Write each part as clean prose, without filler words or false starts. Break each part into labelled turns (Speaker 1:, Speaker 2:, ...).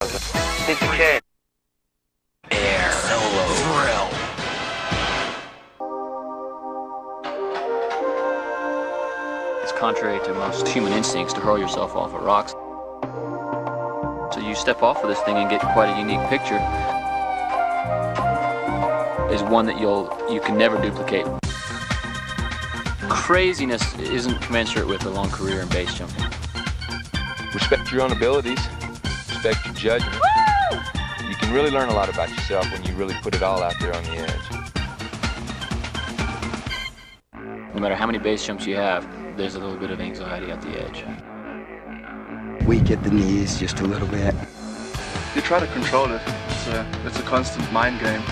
Speaker 1: 50K. Air solo thrill.
Speaker 2: It's contrary to most human instincts to hurl yourself off of rocks. So you step off of this thing and get quite a unique picture. Is one that you can never duplicate. Craziness isn't commensurate with a long career in base jumping.
Speaker 3: Respect your own abilities, respect your judgment. Woo! You can really learn a lot about yourself when you really put it all out there on the edge.
Speaker 2: No matter how many base jumps you have, there's a little bit of anxiety at the edge.
Speaker 4: Weak at the knees just a little bit.
Speaker 5: You try to control it. It's a constant mind game.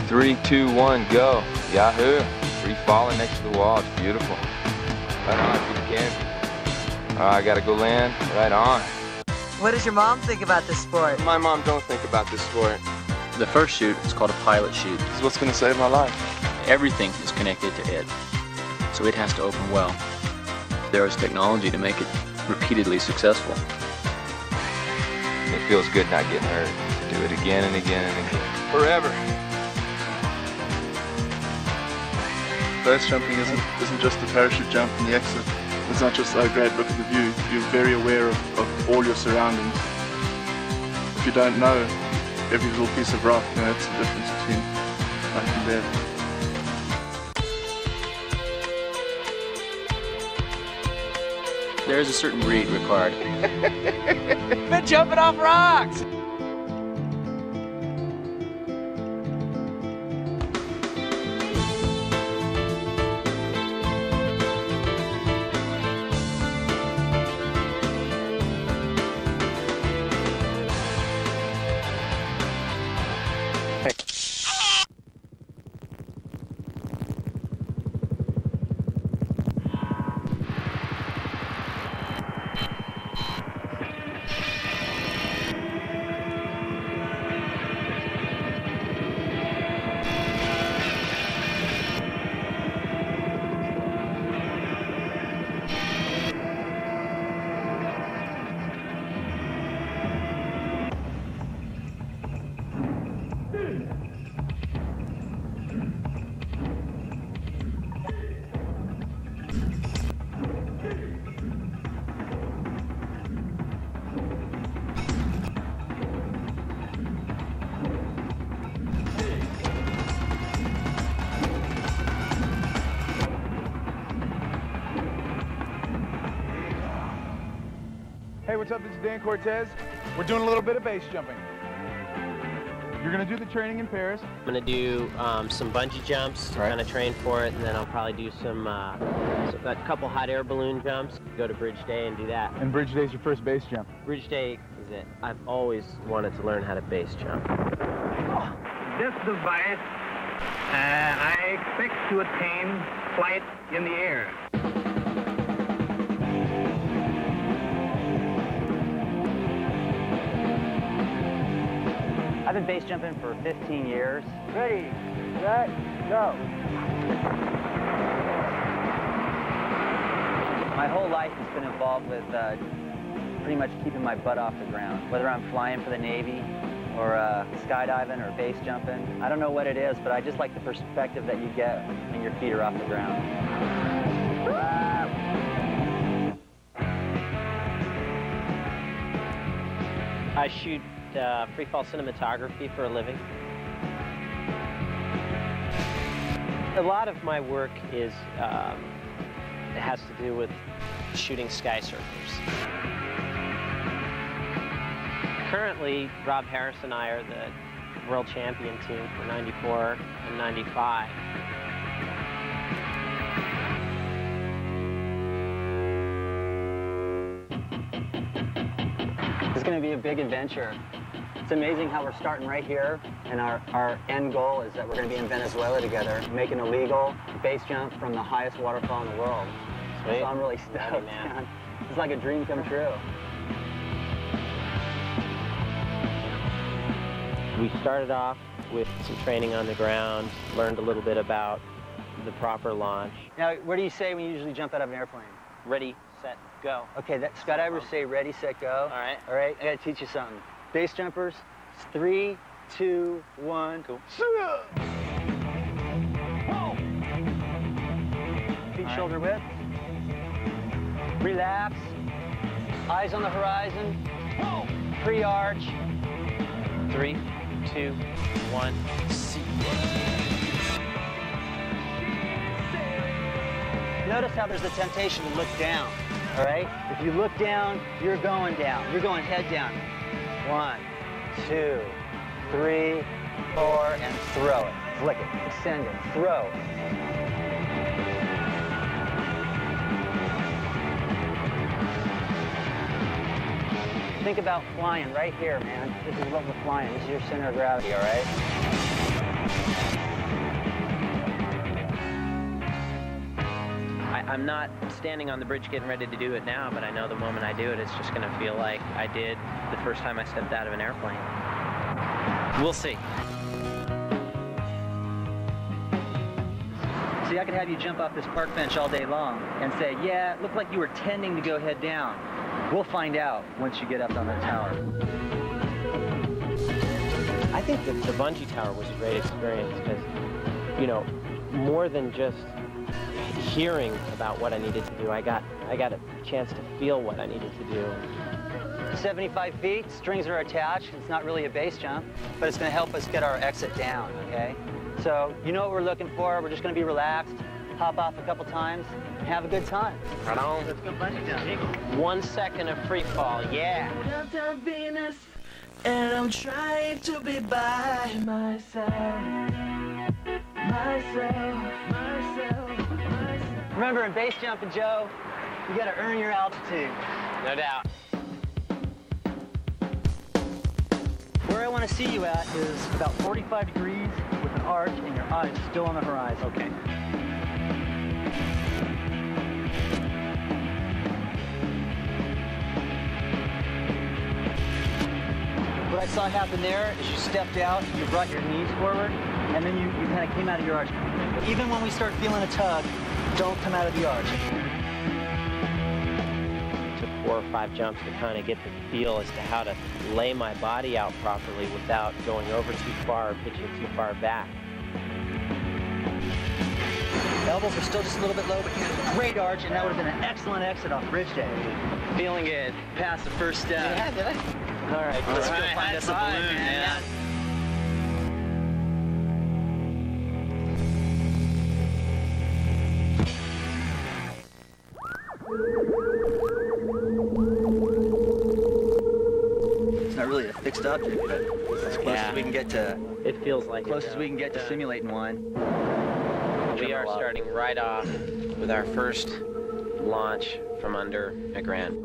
Speaker 3: 3, 2, 1, go. Yahoo. Free falling next to the wall. It's beautiful. Right on if you can. I gotta go land. Right on.
Speaker 6: What does your mom think about this sport?
Speaker 3: My mom don't think about this sport.
Speaker 2: The first chute is called a pilot chute.
Speaker 5: This is what's going to save my life.
Speaker 2: Everything is connected to it, so it has to open well. There is technology to make it repeatedly successful.
Speaker 3: It feels good not getting hurt. To do it again and again and again. Forever.
Speaker 5: Base jumping isn't just the parachute jump and the exit. It's not just, oh great, look at the view. You're very aware of all your surroundings. If you don't know every little piece of rock, that's the difference between life and death.
Speaker 2: There is a certain breed required.
Speaker 1: Been jumping off rocks!
Speaker 7: Hey, what's up? This is Dan Cortez. We're doing a little bit of base jumping. You're going to do the training in Paris.
Speaker 8: I'm going to do some bungee jumps to kind of train for it, and then I'll probably do a couple hot air balloon jumps, go to Bridge Day and do that.
Speaker 7: And Bridge Day is your first base jump.
Speaker 8: Bridge Day is it. I've always wanted to learn how to base jump.
Speaker 9: This device, I expect to attain flight in the air.
Speaker 10: I've been base jumping for 15 years. Ready, set, go. My whole life has been involved with pretty much keeping my butt off the ground. Whether I'm flying for the Navy or skydiving or base jumping. I don't know what it is, but I just like the perspective that you get when your feet are off the ground.
Speaker 8: I shoot free fall cinematography for a living. A lot of my work is it has to do with shooting sky surfers. Currently, Rob Harris and I are the world champion team for 94 and 95.
Speaker 10: It's going to be a big adventure. It's amazing how we're starting right here, and our end goal is that we're going to be in Venezuela together, making a legal base jump from the highest waterfall in the world. Sweet. So I'm really stoked, man. It's like a dream come true.
Speaker 8: We started off with some training on the ground, learned a little bit about the proper launch.
Speaker 10: Now, what do you say when you usually jump out of an airplane?
Speaker 8: Ready, set, go. Go.
Speaker 10: Okay, that skydivers say ready, set, go.
Speaker 8: All right.
Speaker 10: All right, I gotta teach you something. Base jumpers, 3, 2, 1.
Speaker 8: Cool.
Speaker 10: Feet shoulder width. Relax. Eyes on the horizon. Pre-arch.
Speaker 8: 3, 2, 1. See.
Speaker 10: Notice how there's a temptation to look down, all right? If you look down, you're going down. You're going head down. 1, 2, 3, 4, and throw it. Flick it, extend it, throw. Think about flying right here, man. This is what we're flying. This is your center of gravity, all right?
Speaker 8: I'm not standing on the bridge getting ready to do it now, but I know the moment I do it, it's just going to feel like I did the first time I stepped out of an airplane. We'll see.
Speaker 10: See, I could have you jump off this park bench all day long and say, yeah, it looked like you were tending to go head down. We'll find out once you get up on that tower.
Speaker 8: I think that the bungee tower was a great experience because, you know, more than just hearing about what I needed to do, I got a chance to feel what I needed to do.
Speaker 10: 75 feet, strings are attached. It's not really a base jump, but it's going to help us get our exit down, okay? So you know what we're looking for. We're just going to be relaxed, hop off a couple times, and have a good time.
Speaker 8: Right on.
Speaker 10: Let's go bungee jumping.
Speaker 8: 1 second of free fall, yeah.
Speaker 1: And I'm trying to be by myself.
Speaker 10: Remember, in base jumping, Joe, you got to earn your altitude.
Speaker 8: No doubt.
Speaker 10: Where I want to see you at is about 45 degrees with an arch and your eyes still on the horizon.
Speaker 8: Okay.
Speaker 10: What I saw happen there is you stepped out, you brought your knees forward, and then you kind of came out of your arch. Even when we start feeling a tug, don't come out of the arch.
Speaker 8: It took 4 or 5 jumps to kind of get the feel as to how to lay my body out properly without going over too far or pitching too far back.
Speaker 10: Elbows are still just a little bit low, but you had a great arch, and that would have been an excellent exit off bridge day.
Speaker 8: Feeling good.
Speaker 10: Past the first step.
Speaker 8: Yeah, did I? All right, let's go find us a balloon, man.
Speaker 10: It's not really a fixed object, but as close as we can get to.
Speaker 8: It feels like
Speaker 10: close as we can get to simulating one.
Speaker 8: We are starting right off with our first launch from under a Grand.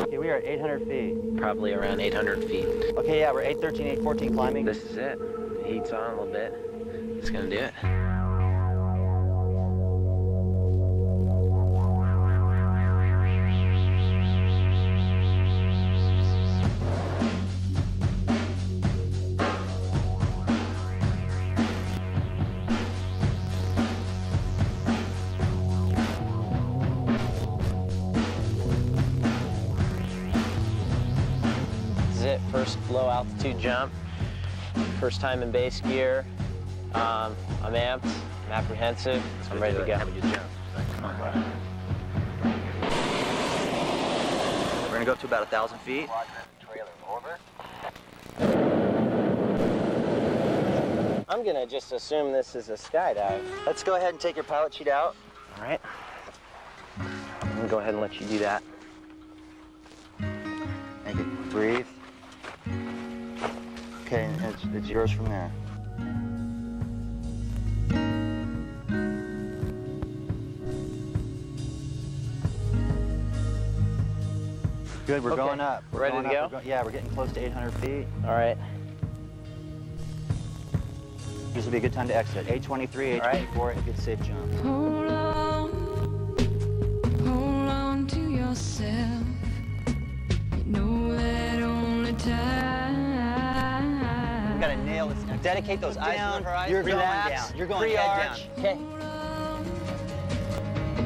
Speaker 10: Okay, we are at 800 feet.
Speaker 8: Probably around 800 feet.
Speaker 10: Okay, yeah, we're 813, 814 climbing.
Speaker 8: This is it. The heat's on a little bit. It's gonna do it. First low altitude jump, first time in base gear. I'm amped, I'm apprehensive, I'm ready to go. Have a good jump.
Speaker 10: We're gonna go up to about 1,000 feet.
Speaker 8: I'm gonna just assume this is a skydive.
Speaker 10: Let's go ahead and take your pilot sheet out.
Speaker 8: All right. I'm gonna go ahead and let you do that.
Speaker 10: Make it breathe. Okay, and it's yours from there. Good, we're going up.
Speaker 8: We're ready to go?
Speaker 10: Yeah, we're getting close to 800 feet.
Speaker 8: All right.
Speaker 10: This will be a good time to exit. 823, 824, a good safe jump.
Speaker 11: Hold on to yourself. You know that only time.
Speaker 10: We gotta nail this. Now dedicate those eyes to the horizon. You're
Speaker 11: Relax.
Speaker 10: going down. You're going head down.
Speaker 8: Okay.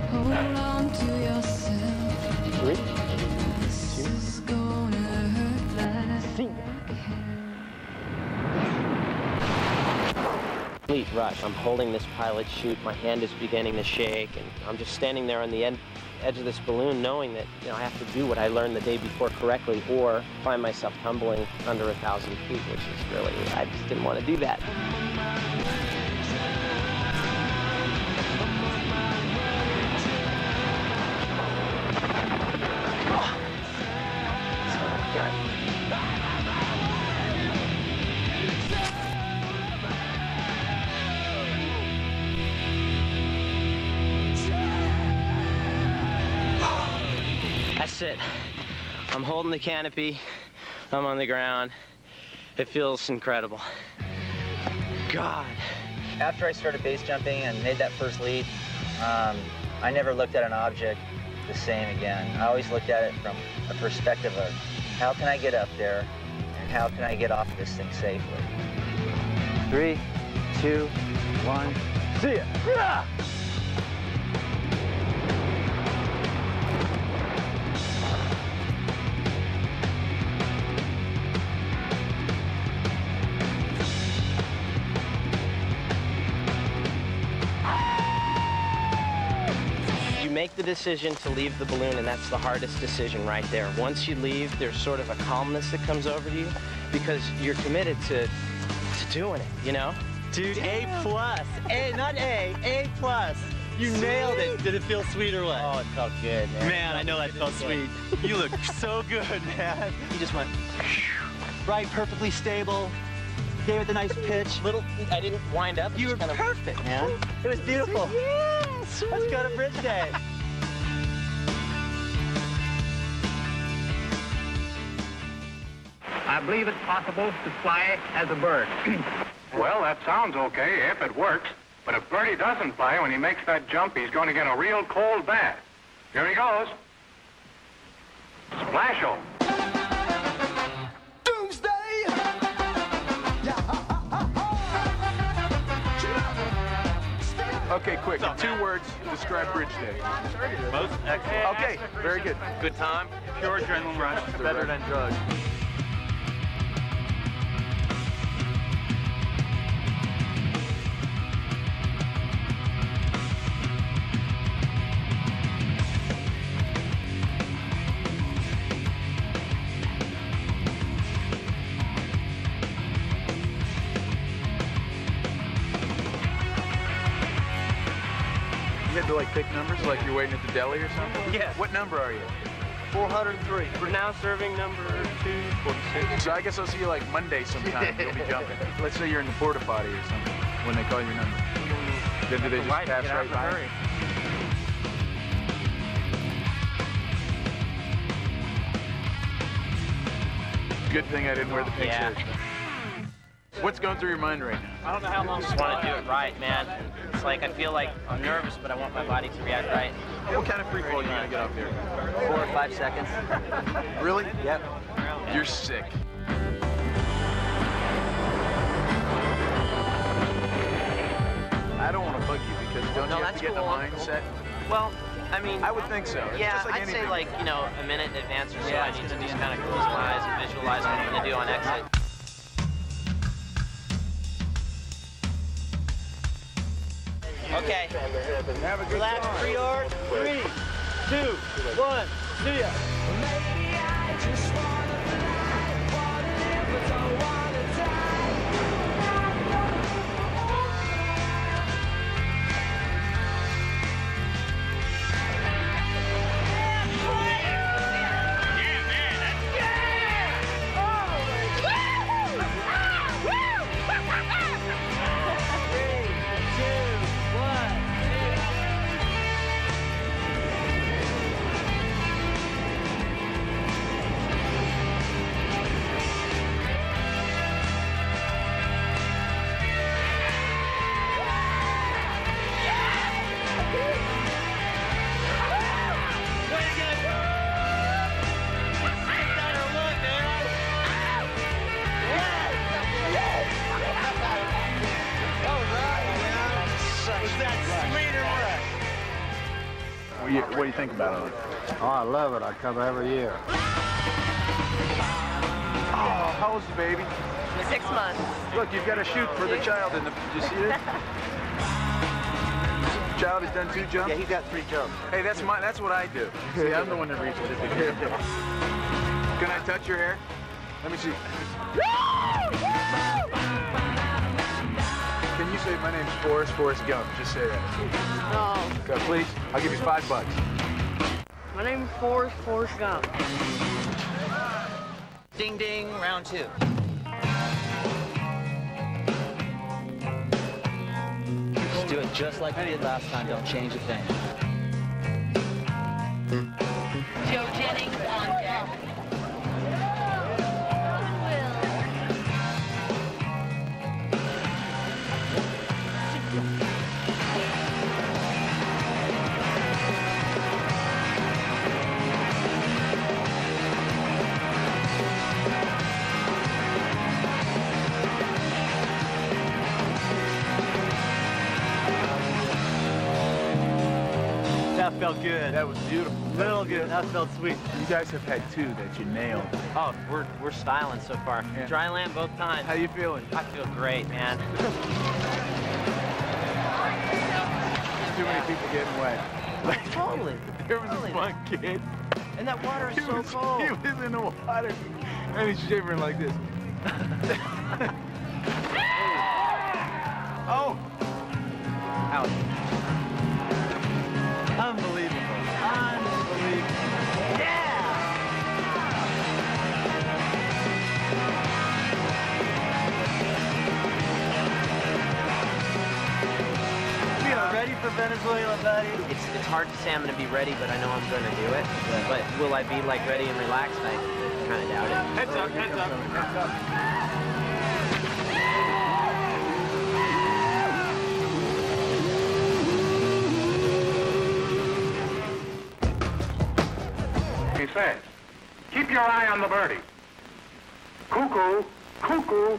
Speaker 11: Hold on to yourself.
Speaker 8: 3, 2, see. Complete rush. I'm holding this pilot chute. My hand is beginning to shake, and I'm just standing there on the edge of this balloon knowing that, you know, I have to do what I learned the day before correctly or find myself tumbling under 1,000 feet, which is really, I just didn't want to do that. That's it. I'm holding the canopy. I'm on the ground. It feels incredible. God.
Speaker 10: After I started base jumping and made that first leap, I never looked at an object the same again. I always looked at it from a perspective of how can I get up there and how can I get off this thing safely. 3, 2, 1, see ya! Yeah!
Speaker 8: Make the decision to leave the balloon, and that's the hardest decision right there. Once you leave, there's sort of a calmness that comes over you because you're committed to doing it, you know?
Speaker 12: Dude, A+. A, not A, A+. You nailed it. Did it feel sweet or what?
Speaker 8: Oh, it felt good, man.
Speaker 12: Man, I know that felt sweet. You look so good, man. You just went right, perfectly stable. Gave it the nice pitch.
Speaker 8: I didn't wind up.
Speaker 12: You were kind of perfect, man. It was beautiful. Yeah, sweet. Let's go to Bridge Day.
Speaker 9: I believe it's possible to fly as a bird.
Speaker 13: Well, that sounds okay if it works. But if Birdie doesn't fly when he makes that jump, he's going to get a real cold bath. Here he goes. Splash-o.
Speaker 7: Okay, quick. 2 words to describe Bridge Day.
Speaker 14: Most excellent.
Speaker 7: Okay, very good.
Speaker 14: Good time. Pure adrenaline rush. Better than drugs.
Speaker 7: You had to like pick numbers like you're waiting at the deli or something?
Speaker 8: Yes.
Speaker 7: What number are you?
Speaker 8: 403. We're now serving number 246.
Speaker 7: So I guess I'll see you like Monday sometime. You'll be jumping. Let's say you're in the porta potty or something when they call your number. Then do they just pass right by? Good thing I didn't wear the pink shirt. What's going through your mind right now?
Speaker 8: I don't know how long. I just want to do it right, man. It's like I feel like I'm nervous, but I want my body to react right.
Speaker 7: What kind of free fall are you going to get up there?
Speaker 10: 4 or 5 seconds.
Speaker 7: Really?
Speaker 10: Yep.
Speaker 7: You're sick. I don't want to bug you because don't you have to get in the mindset?
Speaker 8: Well, I mean,
Speaker 7: I would think so. It's
Speaker 8: yeah,
Speaker 7: just like
Speaker 8: I'd
Speaker 7: anything.
Speaker 8: say like, you know, a minute in advance or so. I need to just kind of close my eyes and visualize what I'm going to do on exit. Okay.
Speaker 12: Relax, 3 yards. 3, 2, 1, see ya.
Speaker 5: What do you think about it?
Speaker 15: Oh, I love it. I come every year.
Speaker 7: Oh, how old's the baby?
Speaker 16: 6 months.
Speaker 7: Look, you've got a chute for the child in the... Did you see it? Child has done 2 jumps?
Speaker 15: Yeah, he's got 3 jumps.
Speaker 7: Hey, that's what I do.
Speaker 5: See, I'm the one that reaches it.
Speaker 7: Can I touch your hair? Let me see. Can you say my name's Forrest Gump? Just say that.
Speaker 16: No.
Speaker 7: Go, please. I'll give you $5.
Speaker 16: My name's Forrest Gump.
Speaker 17: Ding ding, round 2. Just do it just like we did last time. Don't change a thing.
Speaker 16: Joe Jennings on deck.
Speaker 12: That felt good.
Speaker 7: That was beautiful.
Speaker 12: Real good. That felt sweet.
Speaker 5: You guys have had 2 that you nailed.
Speaker 8: Oh, we're styling so far.
Speaker 5: Yeah.
Speaker 8: Dry land both times.
Speaker 5: How you feeling?
Speaker 8: I feel great, man.
Speaker 5: Too many people getting wet.
Speaker 8: Totally.
Speaker 5: There was this one kid.
Speaker 8: And that water is so cold.
Speaker 5: He was in the water, and he's shivering like this. Oh!
Speaker 8: Ouch.
Speaker 12: Unbelievable. Unbelievable.
Speaker 8: Yeah!
Speaker 12: We are ready for Venezuela, buddy.
Speaker 8: It's hard to say I'm going to be ready, but I know I'm going to do it. But will I be like ready and relaxed? I kind of doubt it.
Speaker 12: Heads up, heads up.
Speaker 5: Heads up.
Speaker 13: He says, keep your eye on the birdie. Cuckoo, cuckoo.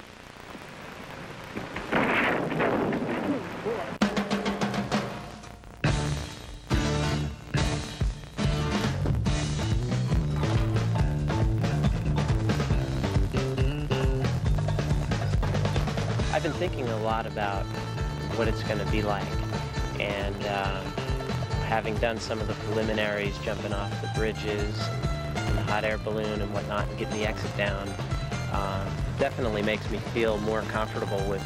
Speaker 8: I've been thinking a lot about what it's going to be like, and having done some of the preliminaries, jumping off the bridges and the hot air balloon and whatnot, and getting the exit down, definitely makes me feel more comfortable with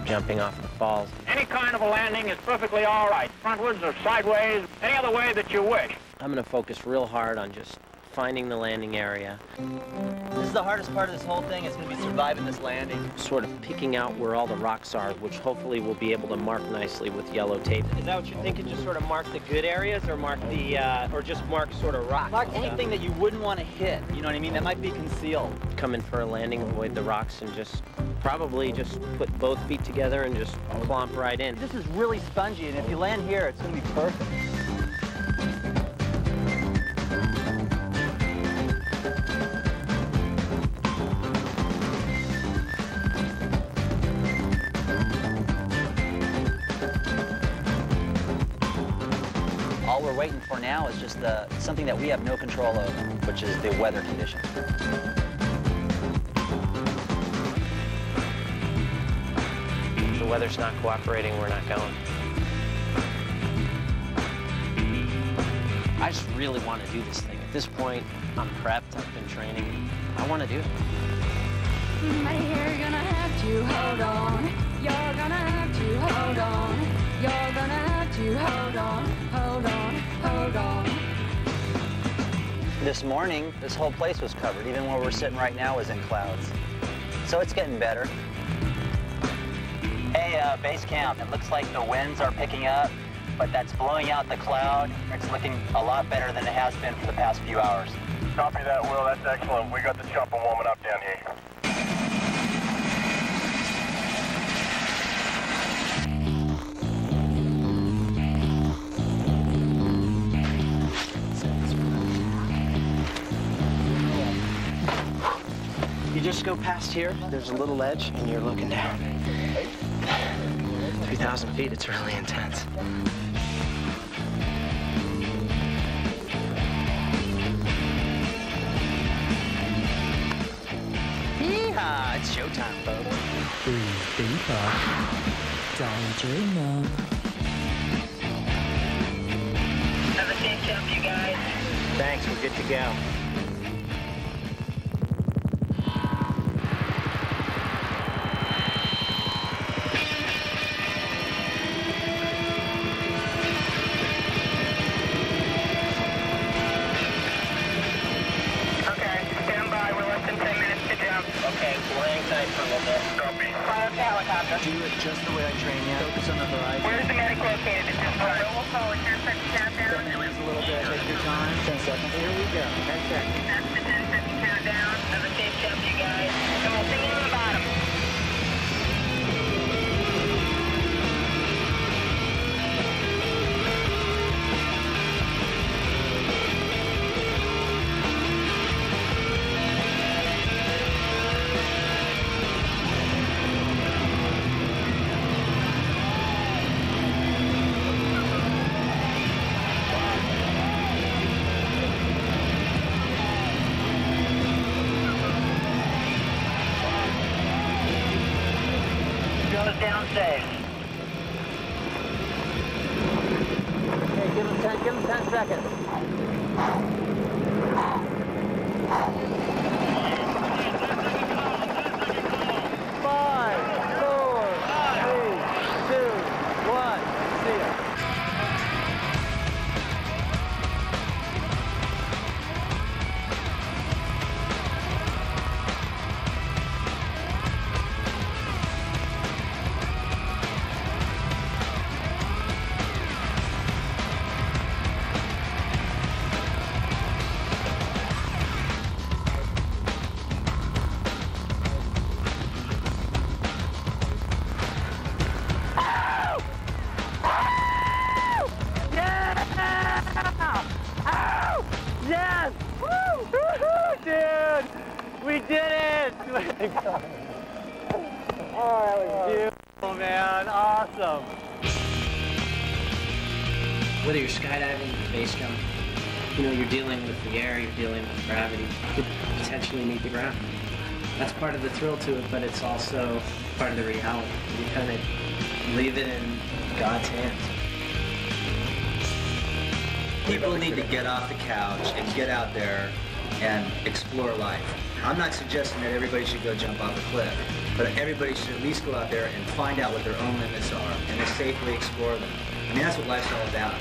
Speaker 8: jumping off the falls.
Speaker 9: Any kind of a landing is perfectly all right. Frontwards or sideways, any other way that you wish.
Speaker 8: I'm going to focus real hard on just finding the landing area.
Speaker 17: This is the hardest part of this whole thing. It's going to be surviving this landing.
Speaker 8: Sort of picking out where all the rocks are, which hopefully we'll be able to mark nicely with yellow tape. Is that what you're thinking? Just sort of mark the good areas, or mark the, or just mark sort of rocks?
Speaker 17: Mark anything that you wouldn't want to hit. You know what I mean? That might be concealed.
Speaker 8: Come in for a landing, avoid the rocks, and just probably just put both feet together and just clomp right in.
Speaker 17: This is really spongy, and if you land here, it's going to be perfect. All we're waiting for now is just something that we have no control over, which is the weather conditions.
Speaker 8: If the weather's not cooperating, we're not going. I just really want to do this thing. At this point, I'm prepped, I've been training. I want to do it.
Speaker 11: Buddy, you're gonna have to hold on. You're gonna have to hold on. You're gonna have to hold on, hold on, hold on.
Speaker 10: This morning, this whole place was covered. Even where we're sitting right now is in clouds. So it's getting better. Hey, base camp, it looks like the winds are picking up, but that's blowing out the cloud. It's looking a lot better than it has been for the past few hours.
Speaker 13: Copy that, Will. That's excellent. We got the jumper warming up down here.
Speaker 8: You just go past here, there's a little ledge, and you're looking down. 3,000 feet, it's really intense. It's showtime, folks.
Speaker 11: Don't dream of.
Speaker 9: Have a safe jump, you guys.
Speaker 8: Thanks, we're good to go.
Speaker 9: Okay, stand by. We're less than 10 minutes to jump. Okay, we're hang tight for a little bit. Copy. Fire up the helicopter.
Speaker 12: Do it just the way I train you. Focus on the horizon.
Speaker 9: Where's the medic located at this point? We'll forward. Turn second countdown.
Speaker 12: Just a little bit. Take your time. 10 seconds.
Speaker 8: Here we go. 10 seconds.
Speaker 9: That's the 10-second countdown. Have a safe jump, you guys. Come on, sing it on the bottom. Goes down safe.
Speaker 8: Okay, give him 10 seconds. Five, 4, 3, 2, 1. See ya. Yes! Woo! Woo-hoo, dude! We did it! Oh, that was beautiful, man. Awesome.
Speaker 18: Whether you're skydiving or base jump, you know, you're dealing with the air, you're dealing with gravity. You could potentially meet the ground. That's part of the thrill to it, but it's also part of the reality. You kind of leave it in God's hands.
Speaker 19: People need to get off the couch and get out there and explore life. I'm not suggesting that everybody should go jump off a cliff, but everybody should at least go out there and find out what their own limits are and to safely explore them. I mean, that's what life's all about.